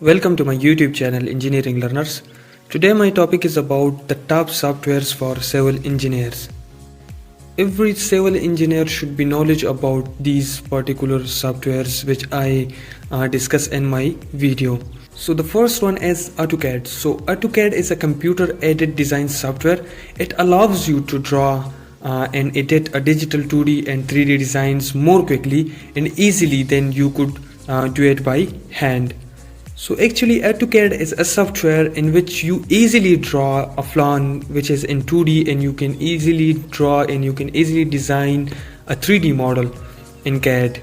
Welcome to my YouTube channel Engineering Learners. Today my topic is about the top softwares for civil engineers. Every civil engineer should be knowledge about these particular softwares which I discuss in my video. So the first one is AutoCAD. So AutoCAD is a computer aided design software. It allows you to draw and edit a digital 2D and 3D designs more quickly and easily than you could do it by hand. So actually AutoCAD is a software in which you easily draw a plan which is in 2D, and you can easily draw and you can easily design a 3D model in CAD.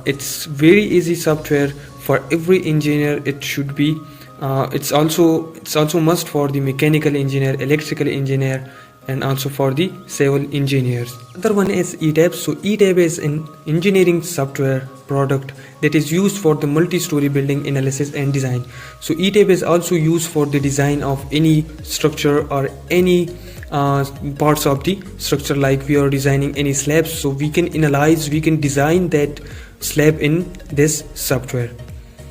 It's very easy software for every engineer. It should be it's also must for the mechanical engineer, electrical engineer, and also for the civil engineers. Other one is eTab. So eTab is an engineering software product that is used for the multi-story building analysis and design. So eTab is also used for the design of any structure or any parts of the structure, like we are designing any slabs, so we can design that slab in this software.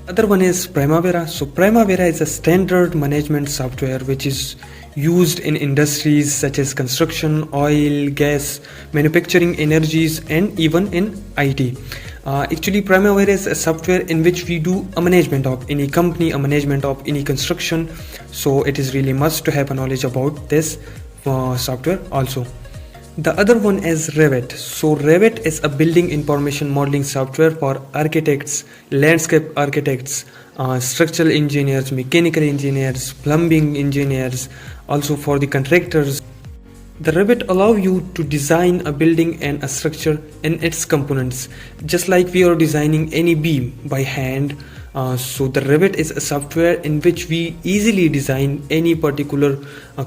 Other one is Primavera. So Primavera is a standard management software which is used in industries such as construction, oil, gas, manufacturing, energies, and even in IT. Actually Primavera is a software in which we do a management of any company, a management of any construction, so it is really must to have a knowledge about this software also. The other one is Revit. So Revit is a building information modeling software for architects, landscape architects, structural engineers, mechanical engineers, plumbing engineers, also for the contractors. The Revit allow you to design a building and a structure in its components, just like we are designing any beam by hand. So the Revit is a software in which we easily design any particular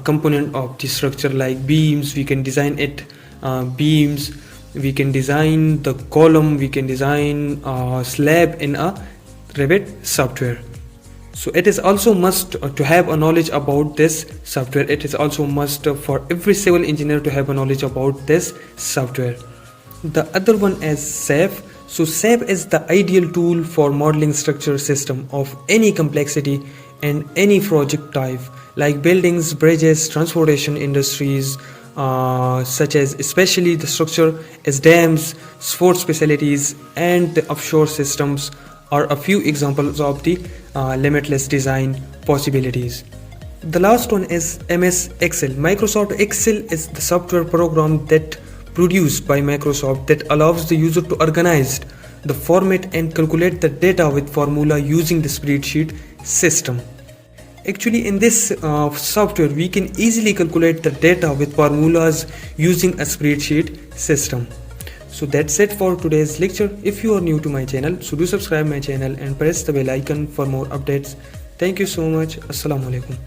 component of the structure, like beams. We can design it beams, we can design the column, we can design a slab in a Revit software. So it is also must to have a knowledge about this software. It is also must for every civil engineer to have a knowledge about this software. The other one is SAP. So SAP is the ideal tool for modeling structure system of any complexity and any project type, like buildings, bridges, transportation industries, such as especially the structure as dams, sports facilities, and the offshore systems are a few examples of the limitless design possibilities. The last one is MS Excel. Microsoft Excel is the software program that produced by Microsoft that allows the user to organize the format and calculate the data with formula using the spreadsheet system. Actually in this software we can easily calculate the data with formulas using a spreadsheet system. So that's it for today's lecture. If you are new to my channel, so do subscribe my channel and press the bell icon for more updates. Thank you so much. Assalamu alaikum.